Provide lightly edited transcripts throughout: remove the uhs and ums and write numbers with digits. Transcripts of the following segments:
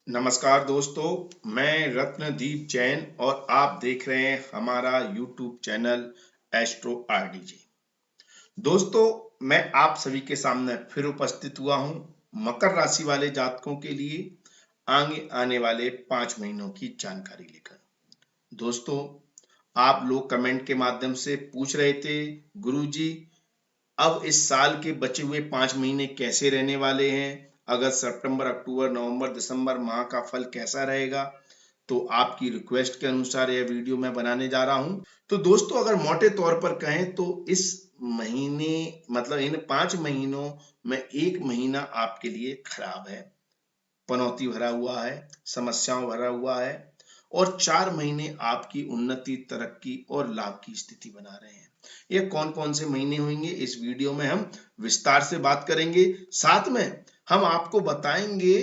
नमस्कार दोस्तों, मैं रत्नदीप जैन और आप देख रहे हैं हमारा यूट्यूब चैनल एस्ट्रो आरडीजे। दोस्तों, मैं आप सभी के सामने फिर उपस्थित हुआ हूं मकर राशि वाले जातकों के लिए आगे आने वाले 5 महीनों की जानकारी लेकर। दोस्तों, आप लोग कमेंट के माध्यम से पूछ रहे थे, गुरुजी अब इस साल के बचे हुए 5 महीने कैसे रहने वाले हैं, अगस्त सितंबर अक्टूबर नवंबर दिसंबर माह का फल कैसा रहेगा। तो आपकी रिक्वेस्ट के अनुसार यह वीडियो मैं बनाने जा रहा हूं। तो दोस्तों, अगर मोटे तौर पर कहें तो इस महीने मतलब इन 5 महीनों में एक महीना आपके लिए खराब है, पनौती भरा हुआ है, समस्याओं भरा हुआ है, और 4 महीने आपकी उन्नति, तरक्की और लाभ की स्थिति बना रहे हैं। ये कौन कौन से महीने होंगे इस वीडियो में हम विस्तार से बात करेंगे। साथ में हम आपको बताएंगे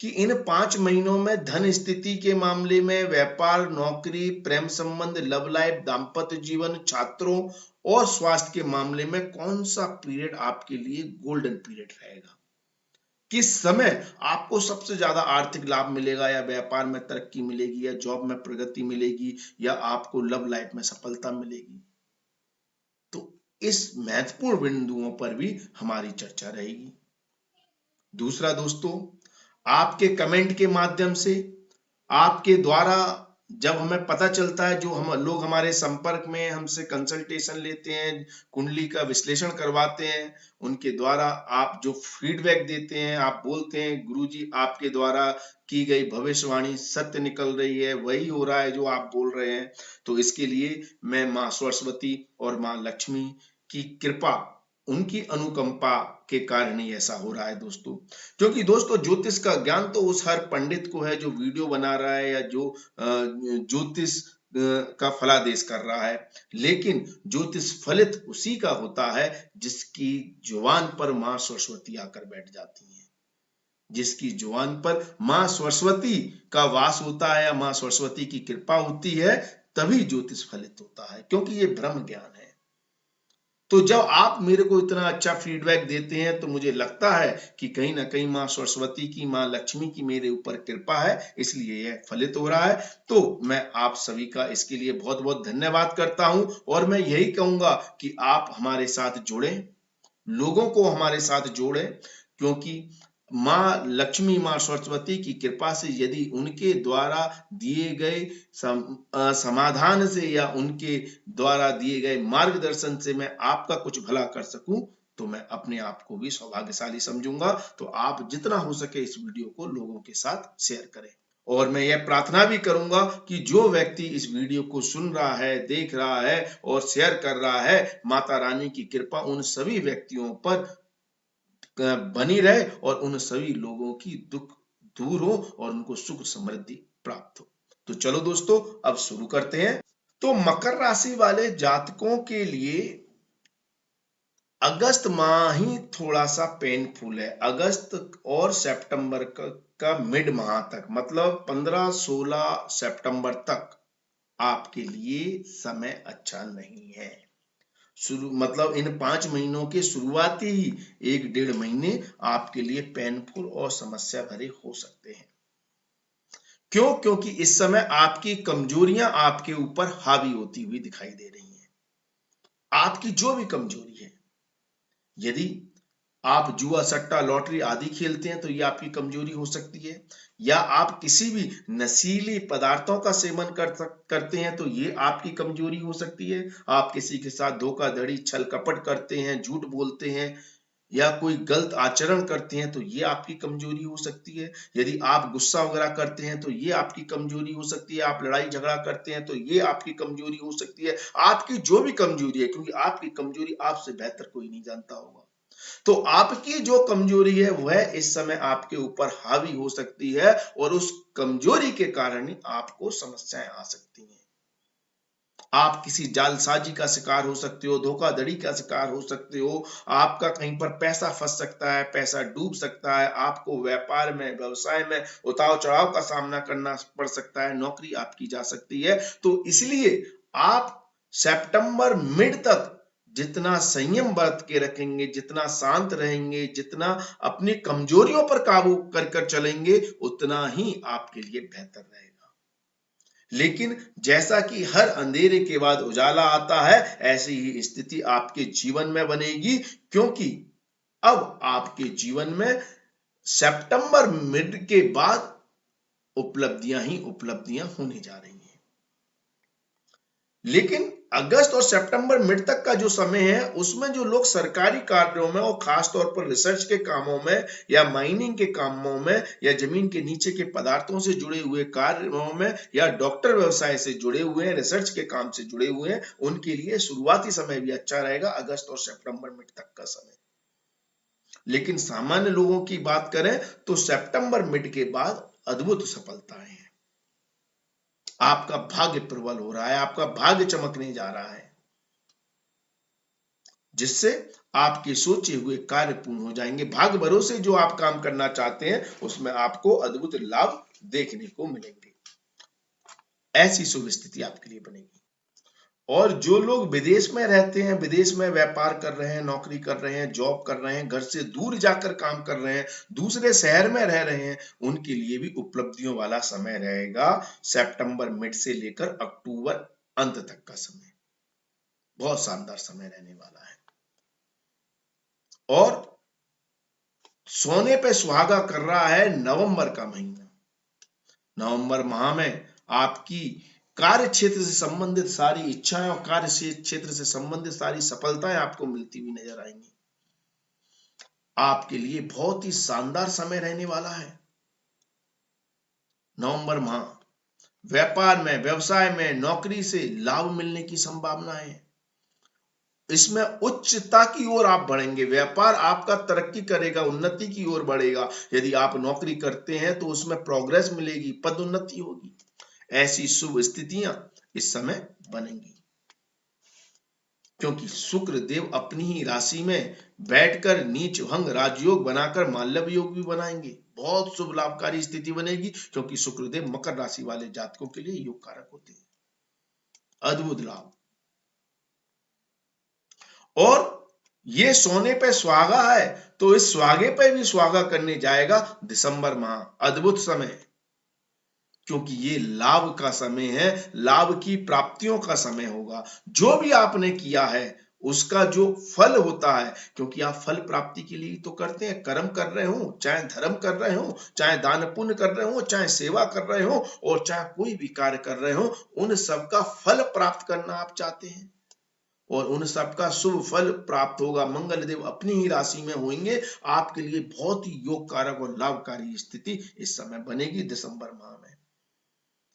कि इन 5 महीनों में धन स्थिति के मामले में, व्यापार, नौकरी, प्रेम संबंध, लव लाइफ, दाम्पत्य जीवन, छात्रों और स्वास्थ्य के मामले में कौन सा पीरियड आपके लिए गोल्डन पीरियड रहेगा, किस समय आपको सबसे ज्यादा आर्थिक लाभ मिलेगा, या व्यापार में तरक्की मिलेगी, या जॉब में प्रगति मिलेगी, या आपको लव लाइफ में सफलता मिलेगी। तो इस महत्वपूर्ण बिंदुओं पर भी हमारी चर्चा रहेगी। दूसरा दोस्तों, आपके कमेंट के माध्यम से, आपके द्वारा जब हमें पता चलता है, जो हम लोग हमारे संपर्क में हमसे कंसल्टेशन लेते हैं, कुंडली का विश्लेषण करवाते हैं, उनके द्वारा आप जो फीडबैक देते हैं, आप बोलते हैं गुरुजी आपके द्वारा की गई भविष्यवाणी सत्य निकल रही है, वही हो रहा है जो आप बोल रहे हैं। तो इसके लिए मैं माँ सरस्वती और माँ लक्ष्मी की कृपा, उनकी अनुकंपा के कारण ही ऐसा हो रहा है दोस्तों। क्योंकि दोस्तों, ज्योतिष का ज्ञान तो उस हर पंडित को है जो वीडियो बना रहा है या जो ज्योतिष का फलादेश कर रहा है, लेकिन ज्योतिष फलित उसी का होता है जिसकी जुबान पर माँ सरस्वती आकर बैठ जाती है, जिसकी जुबान पर माँ सरस्वती का वास होता है या माँ सरस्वती की कृपा होती है, तभी ज्योतिष फलित होता है, क्योंकि ये ब्रह्म ज्ञान है। तो जब आप मेरे को इतना अच्छा फीडबैक देते हैं तो मुझे लगता है कि कहीं ना कहीं माँ सरस्वती की, माँ लक्ष्मी की मेरे ऊपर कृपा है, इसलिए यह फलित हो रहा है। तो मैं आप सभी का इसके लिए बहुत बहुत धन्यवाद करता हूं, और मैं यही कहूंगा कि आप हमारे साथ जुड़ें, लोगों को हमारे साथ जोड़ें, क्योंकि माँ लक्ष्मी, माँ सरस्वती की कृपा से यदि उनके द्वारा दिए गए समाधान से या उनके द्वारा दिए गए मार्गदर्शन से मैं आपका कुछ भला कर सकूं, तो मैं अपने आप को भी सौभाग्यशाली समझूंगा। तो आप जितना हो सके इस वीडियो को लोगों के साथ शेयर करें, और मैं यह प्रार्थना भी करूंगा कि जो व्यक्ति इस वीडियो को सुन रहा है, देख रहा है और शेयर कर रहा है, माता रानी की कृपा उन सभी व्यक्तियों पर बनी रहे और उन सभी लोगों की दुख दूर हो और उनको सुख समृद्धि प्राप्त हो। तो चलो दोस्तों, अब शुरू करते हैं। तो मकर राशि वाले जातकों के लिए अगस्त माह ही थोड़ा सा पेनफुल है। अगस्त और सितंबर का मिड माह तक, मतलब 15-16 सितंबर तक आपके लिए समय अच्छा नहीं है। शुरू मतलब इन 5 महीनों के शुरुआती ही 1-1.5 महीने आपके लिए पेनफुल और समस्या भरे हो सकते हैं। क्यों? क्योंकि इस समय आपकी कमजोरियां आपके ऊपर हावी होती हुई दिखाई दे रही हैं। आपकी जो भी कमजोरी है, यदि आप जुआ, सट्टा, लॉटरी आदि खेलते हैं तो ये आपकी कमजोरी हो सकती है, या आप किसी भी नशीली पदार्थों का सेवन करते हैं तो ये आपकी कमजोरी हो सकती है। आप किसी के साथ धोखाधड़ी, छल कपट करते हैं, झूठ बोलते हैं, या कोई गलत आचरण करते हैं तो ये आपकी कमजोरी हो सकती है। यदि आप गुस्सा वगैरह करते हैं तो ये आपकी कमजोरी हो सकती है। आप लड़ाई झगड़ा करते हैं तो ये आपकी कमजोरी हो सकती है। आपकी जो भी कमजोरी है, क्योंकि आपकी कमजोरी आपसे बेहतर कोई नहीं जानता होगा, तो आपकी जो कमजोरी है वह इस समय आपके ऊपर हावी हो सकती है, और उस कमजोरी के कारण ही आपको समस्याएं आ सकती हैं। आप किसी जालसाजी का शिकार हो सकते हो, धोखाधड़ी का शिकार हो सकते हो, आपका कहीं पर पैसा फंस सकता है, पैसा डूब सकता है, आपको व्यापार में, व्यवसाय में उतार चढ़ाव का सामना करना पड़ सकता है, नौकरी आपकी जा सकती है। तो इसलिए आप सितंबर मिड तक जितना संयम बरत के रखेंगे, जितना शांत रहेंगे, जितना अपनी कमजोरियों पर काबू कर कर चलेंगे, उतना ही आपके लिए बेहतर रहेगा। लेकिन जैसा कि हर अंधेरे के बाद उजाला आता है, ऐसी ही स्थिति आपके जीवन में बनेगी, क्योंकि अब आपके जीवन में सितंबर मिड के बाद उपलब्धियां ही उपलब्धियां होने जा रही हैं। लेकिन अगस्त और सितंबर मिड तक का जो समय है, उसमें जो लोग सरकारी कार्यों में और खास तौर पर रिसर्च के कामों में या माइनिंग के कामों में या जमीन के नीचे के पदार्थों से जुड़े हुए कार्यों में या डॉक्टर व्यवसाय से जुड़े हुए हैं, रिसर्च के काम से जुड़े हुए हैं, उनके लिए शुरुआती समय भी अच्छा रहेगा, अगस्त और सितंबर मिड तक का समय। लेकिन सामान्य लोगों की बात करें तो सितंबर मिड के बाद अद्भुत सफलताएं हैं। आपका भाग्य प्रबल हो रहा है, आपका भाग्य चमकने जा रहा है, जिससे आपके सोचे हुए कार्य पूर्ण हो जाएंगे। भाग्य भरोसे जो आप काम करना चाहते हैं, उसमें आपको अद्भुत लाभ देखने को मिलेंगे। ऐसी शुभ स्थिति आपके लिए बनेगी। और जो लोग विदेश में रहते हैं, विदेश में व्यापार कर रहे हैं, नौकरी कर रहे हैं, जॉब कर रहे हैं, घर से दूर जाकर काम कर रहे हैं, दूसरे शहर में रह रहे हैं, उनके लिए भी उपलब्धियों वाला समय रहेगा। सितंबर मिड से लेकर अक्टूबर अंत तक का समय बहुत शानदार समय रहने वाला है। और सोने पे सुहागा कर रहा है नवंबर का महीना। नवंबर माह में आपकी कार्य क्षेत्र से संबंधित सारी इच्छाएं और कार्य क्षेत्र से संबंधित सारी सफलताएं आपको मिलती हुई नजर आएंगी। आपके लिए बहुत ही शानदार समय रहने वाला है नवंबर माह। व्यापार में, व्यवसाय में, नौकरी से लाभ मिलने की संभावना है। इसमें उच्चता की ओर आप बढ़ेंगे, व्यापार आपका तरक्की करेगा, उन्नति की ओर बढ़ेगा। यदि आप नौकरी करते हैं तो उसमें प्रोग्रेस मिलेगी, पदोन्नति होगी। ऐसी शुभ स्थितियां इस समय बनेंगी, क्योंकि शुक्र देव अपनी ही राशि में बैठकर नीच भंग राजयोग बनाकर माल्यव योग भी बनाएंगे। बहुत शुभ लाभकारी स्थिति बनेगी, क्योंकि शुक्रदेव मकर राशि वाले जातकों के लिए योग कारक होते हैं। अद्भुत लाभ। और ये सोने पे सुहागा है, तो इस सुहागे पे भी सुहागा करने जाएगा दिसंबर माह। अद्भुत समय, क्योंकि ये लाभ का समय है, लाभ की प्राप्तियों का समय होगा। जो भी आपने किया है उसका जो फल होता है, क्योंकि आप फल प्राप्ति के लिए तो करते हैं, कर्म कर रहे हो, चाहे धर्म कर रहे हो, चाहे दान पुण्य कर रहे हो, चाहे सेवा कर रहे हो, और चाहे कोई भी कार्य कर रहे हो, उन सब का फल प्राप्त करना आप चाहते हैं, और उन सबका शुभ फल प्राप्त होगा। मंगल देव अपनी ही राशि में होंगे। आपके लिए बहुत ही योग कारक और लाभकारी स्थिति इस समय बनेगी दिसंबर माह में।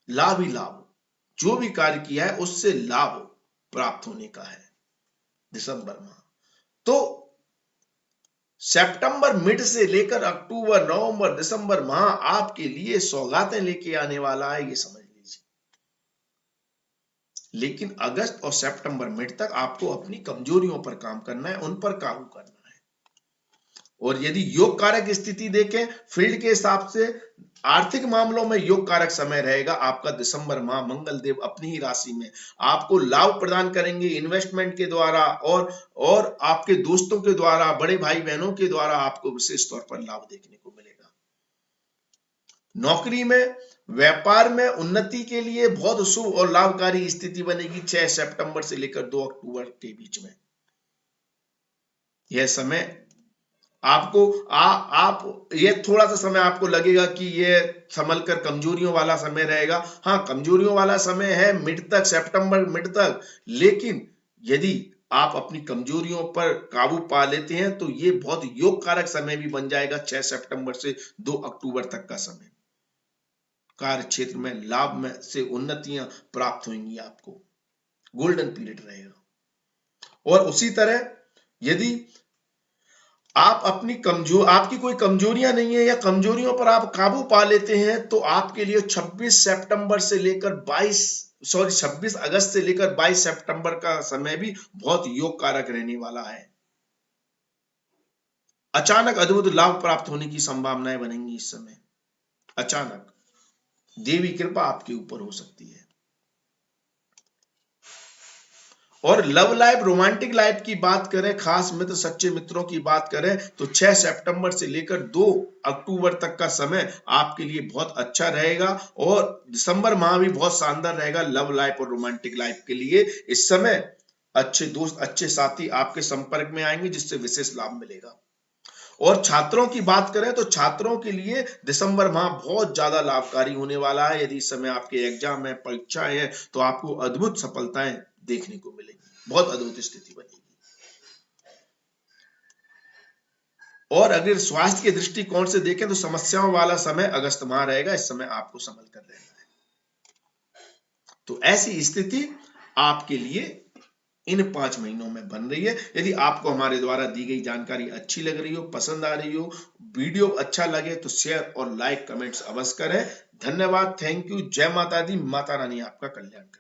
लाभ ही लाभ, जो भी कार्य किया है उससे लाभ प्राप्त होने का है दिसंबर माह। तो सितंबर मिड से लेकर अक्टूबर, नवंबर, दिसंबर माह आपके लिए सौगातें लेके आने वाला है, ये समझ लीजिए। लेकिन अगस्त और सितंबर मिड तक आपको अपनी कमजोरियों पर काम करना है, उन पर काबू करना है। और यदि योग कारक स्थिति देखें फील्ड के हिसाब से, आर्थिक मामलों में योग कारक समय रहेगा आपका दिसंबर माह। मंगल देव अपनी ही राशि में आपको लाभ प्रदान करेंगे इन्वेस्टमेंट के द्वारा, और आपके दोस्तों के द्वारा, बड़े भाई बहनों के द्वारा आपको विशेष तौर पर लाभ देखने को मिलेगा। नौकरी में, व्यापार में उन्नति के लिए बहुत शुभ और लाभकारी स्थिति बनेगी 6 सितंबर से लेकर 2 अक्टूबर के बीच में। यह समय आपको आप ये थोड़ा सा समय आपको लगेगा कि ये संभल कर कमजोरियों वाला समय रहेगा। हाँ, कमजोरियों वाला समय है मिड तक, सितंबर मिड तक। लेकिन यदि आप अपनी कमजोरियों पर काबू पा लेते हैं तो ये बहुत योग कारक समय भी बन जाएगा 6 सितंबर से 2 अक्टूबर तक का समय। कार्य क्षेत्र में लाभ में से उन्नतियां प्राप्त होंगी, आपको गोल्डन पीरियड रहेगा। और उसी तरह यदि आप आपकी कोई कमजोरियां नहीं है या कमजोरियों पर आप काबू पा लेते हैं, तो आपके लिए 26 अगस्त से लेकर 22 सितंबर का समय भी बहुत योग कारक रहने वाला है। अचानक अद्भुत लाभ प्राप्त होने की संभावनाएं बनेंगी इस समय। अचानक देवी कृपा आपके ऊपर हो सकती है। और लव लाइफ रोमांटिक लाइफ की बात करें, खास मित्र सच्चे मित्रों की बात करें तो 6 सितंबर से लेकर 2 अक्टूबर तक का समय आपके लिए बहुत अच्छा रहेगा और दिसंबर माह भी बहुत शानदार रहेगा लव लाइफ और रोमांटिक लाइफ के लिए। इस समय अच्छे दोस्त अच्छे साथी आपके संपर्क में आएंगे जिससे विशेष लाभ मिलेगा। और छात्रों की बात करें तो छात्रों के लिए दिसंबर माह बहुत ज्यादा लाभकारी होने वाला है। यदि इस समय आपके एग्जाम है, परीक्षाएं हैं तो आपको अद्भुत सफलताएं देखने को मिलेगी, बहुत अद्भुत स्थिति बनेगी। और अगर स्वास्थ्य के दृष्टिकोण से देखें तो समस्याओं वाला समय अगस्त माह रहेगा, इस समय आपको संभल कर रहना है। तो ऐसी स्थिति आपके लिए इन 5 महीनों में बन रही है। यदि आपको हमारे द्वारा दी गई जानकारी अच्छी लग रही हो, पसंद आ रही हो, वीडियो अच्छा लगे तो शेयर और लाइक कमेंट्स अवश्य करें। धन्यवाद, थैंक यू, जय माता दी, माता रानी आपका कल्याण करे।